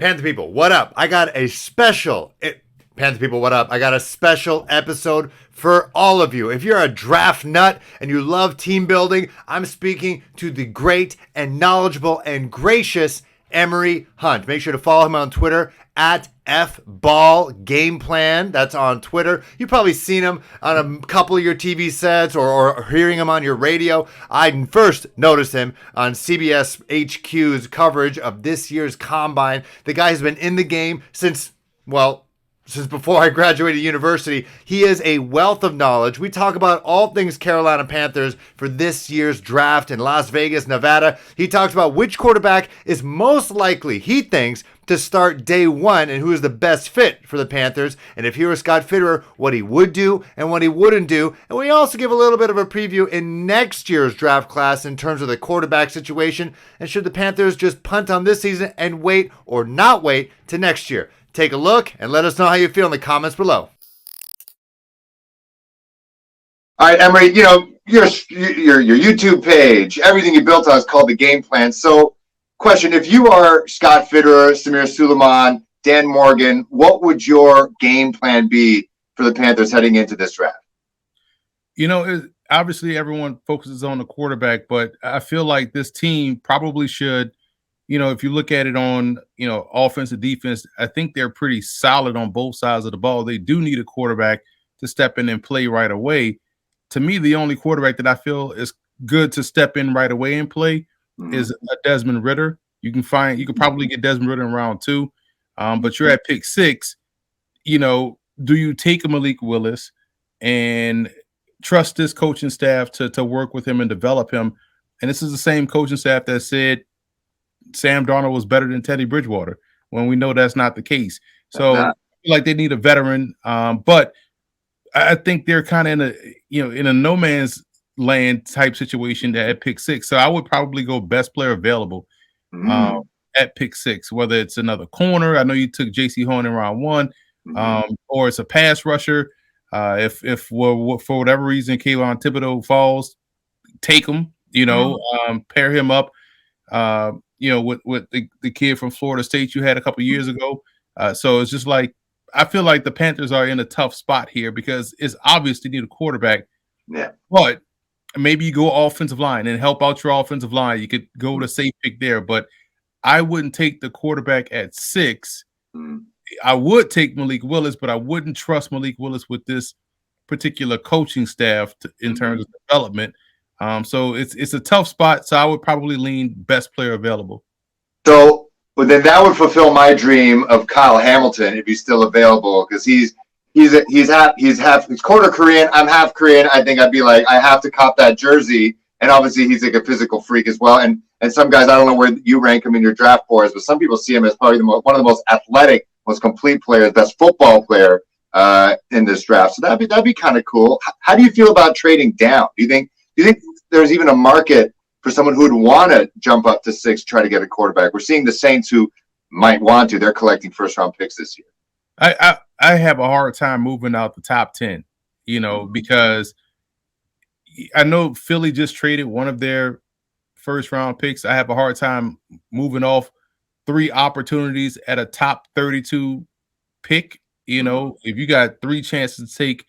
Panther people, what up? Panther people, what up? I got a special episode for all of you. If you're a draft nut and you love team building, I'm speaking to the great and knowledgeable and gracious Emory Hunt. Make sure to follow him on Twitter at FBallGameplan. That's on Twitter. You've probably seen him on a couple of your TV sets or hearing him on your radio. I first noticed him on CBS HQ's coverage of this year's Combine. The guy has been in the game since before I graduated university. He is a wealth of knowledge. We talk about all things Carolina Panthers for this year's draft in Las Vegas, Nevada. He talks about which quarterback is most likely, he thinks, to start day one and who is the best fit for the Panthers. And if he were Scott Fitterer, what he would do and what he wouldn't do. And we also give a little bit of a preview in next year's draft class in terms of the quarterback situation. And should the Panthers just punt on this season and wait or not wait to next year? Take a look and let us know how you feel in the comments below. All right, Emory, your YouTube page, everything you built on is called the Game Plan. So, question, if you are Scott Fitterer, Samir Suleiman, Dan Morgan, what would your game plan be for the Panthers heading into this draft? Obviously everyone focuses on the quarterback, but I feel like this team probably should, if you look at it on, offense and defense, I think they're pretty solid on both sides of the ball. They do need a quarterback to step in and play right away. To me, the only quarterback that I feel is good to step in right away and play is a Desmond Ridder. You could probably get Desmond Ridder in round 2, but you're at pick 6. Do you take a Malik Willis and trust this coaching staff to work with him and develop him? And this is the same coaching staff that said Sam Darnold was better than Teddy Bridgewater, when we know that's not the case. So I feel like they need a veteran, but I think they're kind of in a no man's land type situation at pick 6. So I would probably go best player available at pick 6, whether it's another corner. I know you took J.C. Horn in round 1, or it's a pass rusher. If for whatever reason Kayvon Thibodeau falls, take him. Pair him up. With the kid from Florida State you had a couple years ago. So it's just like, I feel like the Panthers are in a tough spot here because it's obvious they need a quarterback. Yeah. But maybe you go offensive line and help out your offensive line. You could go with a safe pick there, but I wouldn't take the quarterback at 6. I would take Malik Willis, but I wouldn't trust Malik Willis with this particular coaching staff in terms of development. So it's a tough spot. So I would probably lean best player available. So, but then that would fulfill my dream of Kyle Hamilton if he's still available, because he's quarter Korean. I'm half Korean. I think I'd be like, I have to cop that jersey. And obviously he's like a physical freak as well. And some guys, I don't know where you rank him in your draft boards, but some people see him as probably one of the most athletic, most complete players, best football player in this draft. So that'd be kind of cool. How do you feel about trading down? Do you think there's even a market for someone who would want to jump up to 6, try to get a quarterback? We're seeing the Saints who might want to. They're collecting first-round picks this year. I have a hard time moving out the top 10, because I know Philly just traded one of their first-round picks. I have a hard time moving off 3 opportunities at a top 32 pick. If you got 3 chances to take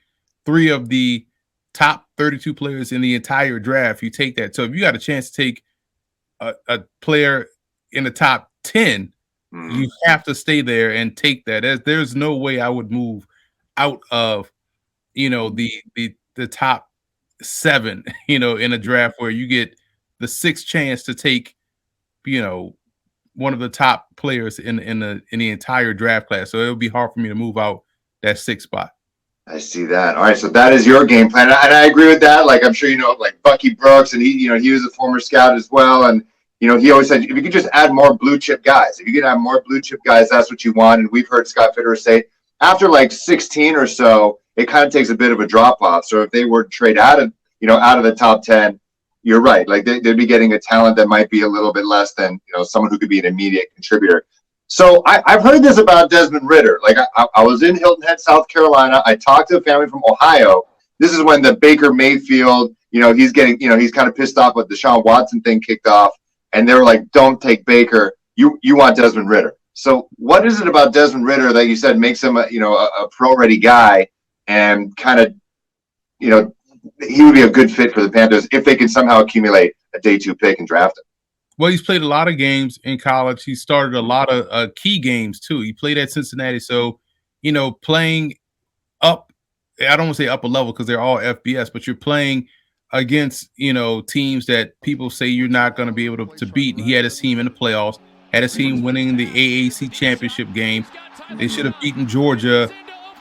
3 of the top 32 players in the entire draft, you take that. So if you got a chance to take a player in the top 10, you have to stay there and take that. There's no way I would move out of, the top 7, in a draft where you get the 6th chance to take, one of the top players in the entire draft class. So it would be hard for me to move out that 6th spot. I see that. All right, so that is your game plan, and I agree with that. Like, I'm sure like Bucky Brooks, and he was a former scout as well, and he always said if you could just add more blue chip guys, that's what you want. And we've heard Scott Fitterer say after like 16 or so, it kind of takes a bit of a drop off. So if they were to trade out of the top 10, you're right. Like they'd be getting a talent that might be a little bit less than someone who could be an immediate contributor. So I've heard this about Desmond Ridder. Like I was in Hilton Head, South Carolina. I talked to a family from Ohio. This is when the Baker Mayfield, he's kind of pissed off with the Deshaun Watson thing kicked off. And they were like, don't take Baker. You want Desmond Ridder. So what is it about Desmond Ridder that you said makes him a pro-ready guy, and kind of, he would be a good fit for the Panthers if they can somehow accumulate a day 2 pick and draft him? Well, he's played a lot of games in college. He started a lot of key games too. He played at Cincinnati, so playing up. I don't want to say up a level because they're all FBS, but you're playing against teams that people say you're not going to be able to beat. And he had his team in the playoffs, had his team winning the AAC championship game. They should have beaten Georgia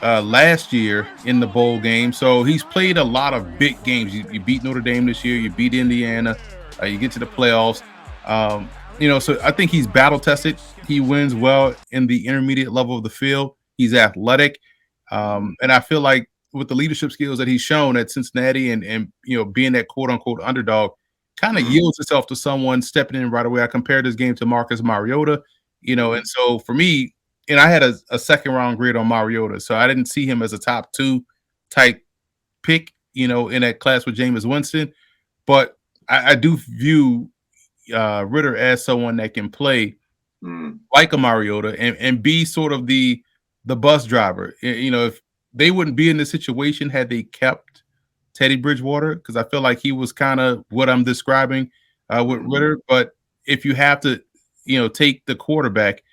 last year in the bowl game. So he's played a lot of big games. You beat Notre Dame this year. You beat Indiana. You get to the playoffs. So I think he's battle tested. He wins well in the intermediate level of the field. He's athletic. And I feel like with the leadership skills that he's shown at Cincinnati and being that quote unquote underdog, kind of yields itself to someone stepping in right away. I compared this game to Marcus Mariota, and so for me, and I had a second round grade on Mariota, so I didn't see him as a top 2 type pick, in that class with Jameis Winston. But I do view Ridder as someone that can play like a Mariota and be sort of the bus driver. If they wouldn't be in this situation had they kept Teddy Bridgewater, because I feel like he was kind of what I'm describing with Ridder. But if you have to, take the quarterback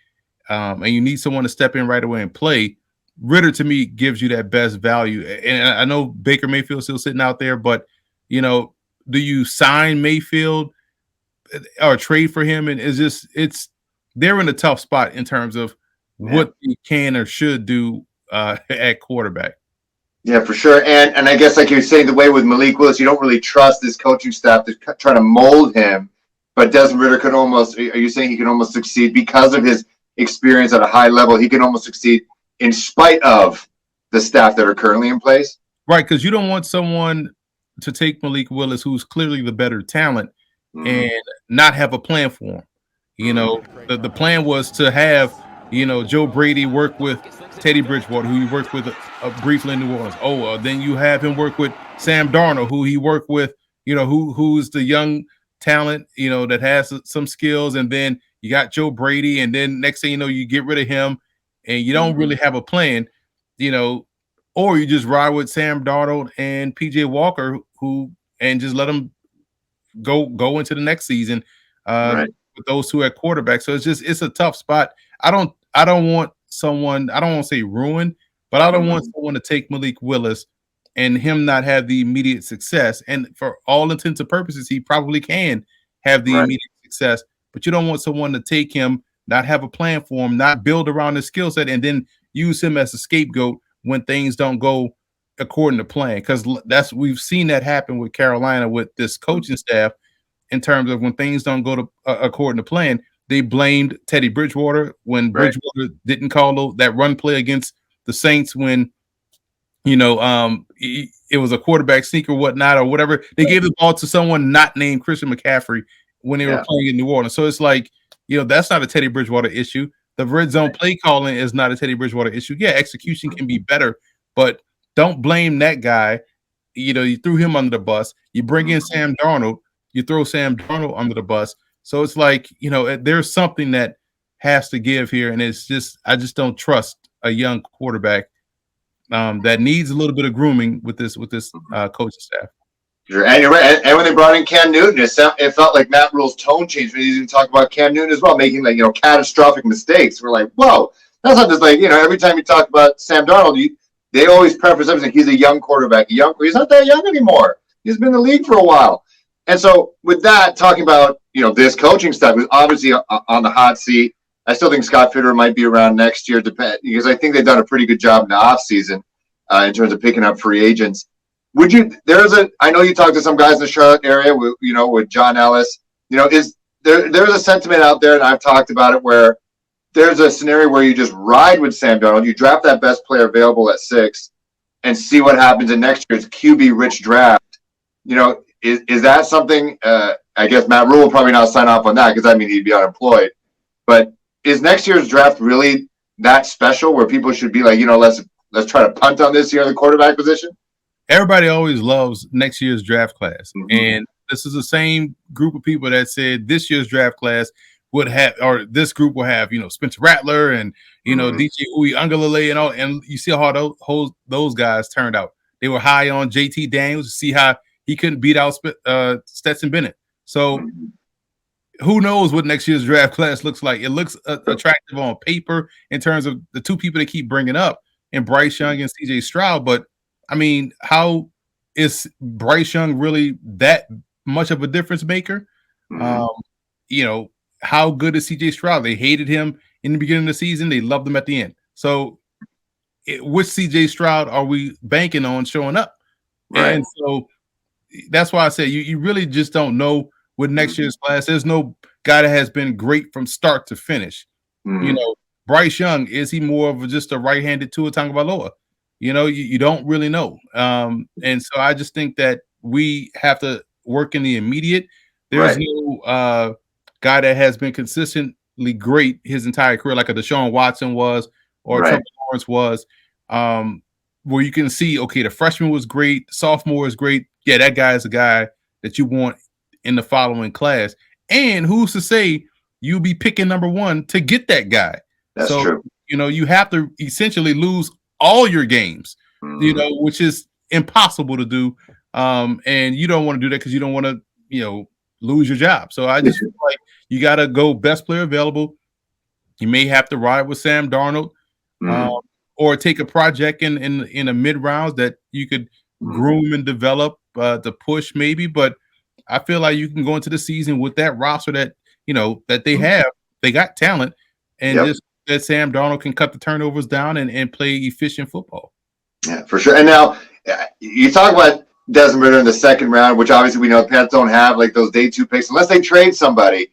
and you need someone to step in right away and play, Ridder to me gives you that best value. And I know Baker Mayfield's still sitting out there, but do you sign Mayfield or trade for him? And they're in a tough spot in terms of what they can or should do at quarterback. Yeah, for sure. And I guess, like you're saying, the way with Malik Willis, you don't really trust this coaching staff to try to mold him. But Desmond Ridder could almost, are you saying he can almost succeed because of his experience at a high level? He can almost succeed in spite of the staff that are currently in place? Right, because you don't want someone to take Malik Willis, who's clearly the better talent, and not have a plan for him. The plan was to have, Joe Brady work with Teddy Bridgewater, who he worked with briefly in New Orleans. Then you have him work with Sam Darnold, who he worked with, who's the young talent, that has some skills. And then you got Joe Brady, and then next thing you know, you get rid of him, and you don't really have a plan, or you just ride with Sam Darnold and PJ Walker, and just let them go into the next season with those two at quarterback. So it's a tough spot. I don't want someone, I don't want to say ruin, but I don't want someone to take Malik Willis and him not have the immediate success. And for all intents and purposes, he probably can have the immediate success, but you don't want someone to take him, not have a plan for him, not build around his skill set, and then use him as a scapegoat when things don't go according to plan. Because we've seen that happen with Carolina with this coaching staff in terms of when things don't go to according to plan. They blamed Teddy Bridgewater when Bridgewater didn't call that run play against the Saints when, it was a quarterback sneak or whatnot or whatever. They gave the ball to someone not named Christian McCaffrey when they were playing in New Orleans. So it's like, that's not a Teddy Bridgewater issue. The red zone play calling is not a Teddy Bridgewater issue. Yeah, execution can be better, but don't blame that guy. You threw him under the bus. You bring in Sam Darnold. You throw Sam Darnold under the bus. So it's like, there's something that has to give here. And it's just, I just don't trust a young quarterback that needs a little bit of grooming with this coaching staff. Sure. And you're right. And when they brought in Cam Newton, it felt like Matt Rule's tone changed when he talked about Cam Newton as well, making catastrophic mistakes. We're like, whoa, that's not just every time you talk about Sam Darnold, they always preface everything. He's a young quarterback. He's not that young anymore. He's been in the league for a while. And so with that, talking about, this coaching staff is obviously on the hot seat. I still think Scott Fitterer might be around next year because I think they've done a pretty good job in the offseason in terms of picking up free agents. I know you talked to some guys in the Charlotte area with John Ellis, there's a sentiment out there, and I've talked about it, where there's a scenario where you just ride with Sam Darnold, you draft that best player available at 6 and see what happens in next year's QB rich draft. Is that something, I guess Matt Rule will probably not sign off on that because he'd be unemployed, but is next year's draft really that special where people should be like, let's try to punt on this year in the quarterback position? Everybody always loves next year's draft class. And this is the same group of people that said this year's draft class would have, or this group will have, Spencer Rattler and DJ Uiagalelei and all, and you see how those guys turned out. They were high on JT Daniels. See how he couldn't beat out Stetson Bennett. So who knows what next year's draft class looks like? It looks attractive on paper in terms of the two people they keep bringing up, and Bryce Young and CJ Stroud. But I mean, how is Bryce Young really that much of a difference maker? How good is CJ Stroud? They hated him in the beginning of the season. They loved him at the end. So which CJ Stroud are we banking on showing up? Right. And so that's why I say you really just don't know with next year's class. There's no guy that has been great from start to finish. Bryce Young, is he more of just a right-handed Tua Tagovailoa? You don't really know. And so I just think that we have to work in the immediate. There's no guy that has been consistently great his entire career, like a Deshaun Watson was or Trevor Lawrence was, where you can see, okay, the freshman was great, the sophomore is great. Yeah, that guy is a guy that you want in the following class. And who's to say you'll be picking number one to get that guy? That's true. You have to essentially lose all your games, which is impossible to do. And you don't want to do that because you don't want to, lose your job. So I just feel like you got to go best player available. You may have to ride with Sam Darnold, or take a project in a mid rounds that you could groom and develop to push maybe. But I feel like you can go into the season with that roster that that they have. They got talent, and just that Sam Darnold can cut the turnovers down and play efficient football. Yeah, for sure. And now you talk about Desmond Ridder in the second round, which obviously we know the Panthers don't have like those day 2 picks unless they trade somebody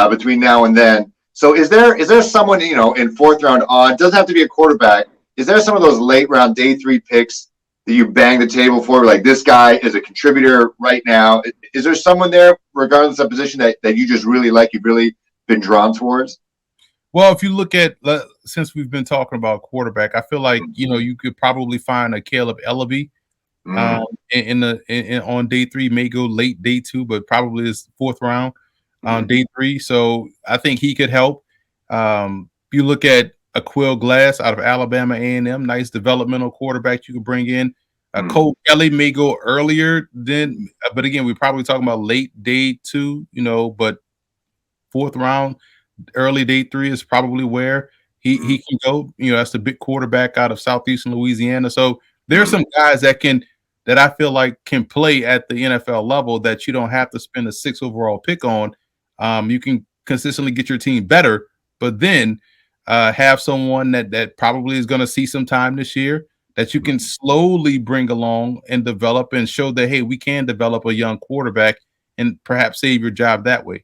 between now and then. So is there someone in fourth round on? Doesn't have to be a quarterback. Is there some of those late round day 3 picks that you bang the table for? Like, this guy is a contributor right now. Is there someone there, regardless of position, that you just really like? You've really been drawn towards? Well, if you look at, since we've been talking about quarterback, I feel like you could probably find a Caleb Ellaby on day 3, may go late day 2, but probably is fourth round on day 3. So I think he could help. You look at Aqeel Glass out of Alabama A&M, nice developmental quarterback you could bring in. Cole Kelly may go earlier than, but again, we're probably talking about late day 2, but fourth round, early day 3 is probably where he can go. That's the big quarterback out of Southeastern Louisiana. So there's some guys that I feel like can play at the NFL level that you don't have to spend a 6 overall pick on. You can consistently get your team better, but then have someone that probably is going to see some time this year that you can slowly bring along and develop and show that, hey, we can develop a young quarterback and perhaps save your job that way.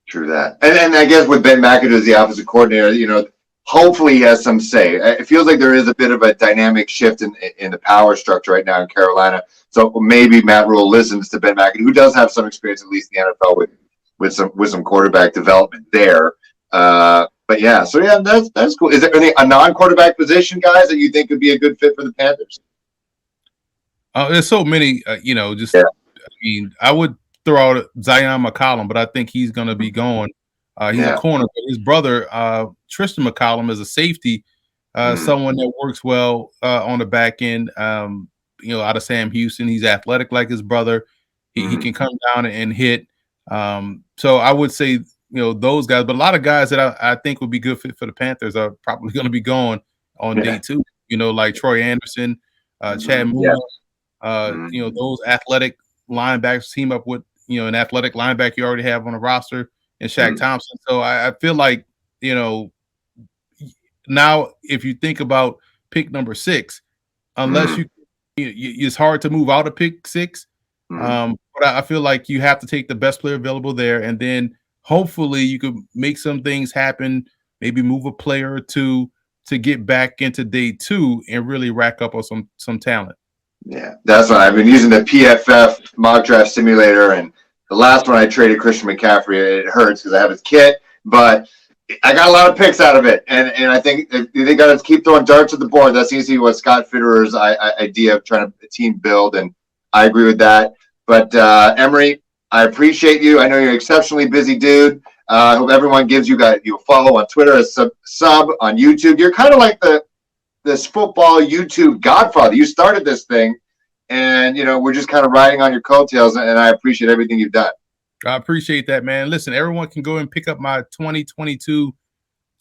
True that. And I guess with Ben McAdoo as the offensive coordinator, hopefully he has some say. It feels like there is a bit of a dynamic shift in the power structure right now in Carolina. So maybe Matt Rule listens to Ben McAdoo, who does have some experience, at least in the NFL, with some quarterback development there. But yeah, so yeah, that's cool. Is there a non-quarterback position, guys, that you think would be a good fit for the Panthers? There's so many, I mean, I would throw out Zion McCollum, but I think he's going to be going. He's a corner, but his brother, Tristan McCollum, is a safety, someone that works well on the back end, out of Sam Houston. He's athletic like his brother. He can come down and hit. So I would say, those guys, but a lot of guys that I think would be good fit for the Panthers are probably going to be going on day 2, like Troy Anderson, Chad Moore, those athletic linebackers team up with, an athletic linebacker you already have on the roster and Shaq Thompson. So I feel like, now if you think about pick number 6, unless it's hard to move out of pick 6. But I feel like you have to take the best player available there, and then hopefully you could make some things happen, maybe move a player or 2 to get back into day 2 and really rack up on some talent. Yeah, that's what I've been using the PFF mock draft simulator, and the last one I traded Christian McCaffrey. It hurts because I have his kit, but I got a lot of picks out of it, and I think they got to keep throwing darts at the board. That seems to be what Scott Fitterer's idea of trying to team build, and I agree with that. But Emory, I appreciate you. I know you're an exceptionally busy dude. I hope everyone gives you a follow on Twitter, a sub on YouTube. You're kind of like this football YouTube godfather. You started this thing, and we're just kind of riding on your coattails, and I appreciate everything you've done. I appreciate that, man. Listen, everyone can go and pick up my 2022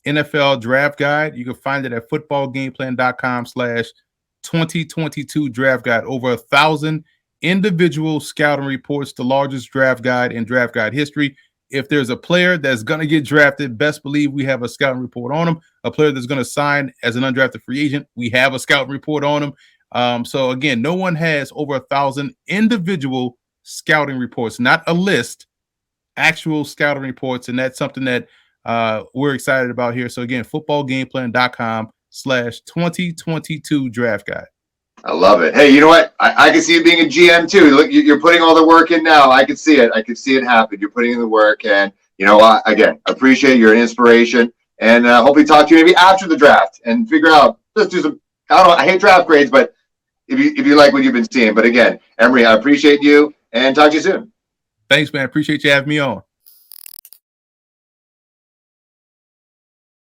NFL draft guide. You can find it at footballgameplan.com/2022 draft guide. Over 1,000 individual scouting reports, the largest draft guide in draft guide history. If there's a player that's going to get drafted, best believe we have a scouting report on him. A player that's going to sign as an undrafted free agent, we have a scouting report on him. So again, no one has over 1,000 individual scouting reports, not a list, actual scouting reports. And that's something that we're excited about here. So again, footballgameplan.com/2022 draft guide. I love it. Hey, you know what? I can see you being a GM too. Look, you're putting all the work in now. I can see it. I can see it happen. You're putting in the work, and again, appreciate your inspiration, and hope we talk to you maybe after the draft and figure out. Let's do some. I hate draft grades, but if you like what you've been seeing. But again, Emory, I appreciate you, and talk to you soon. Thanks, man. Appreciate you having me on.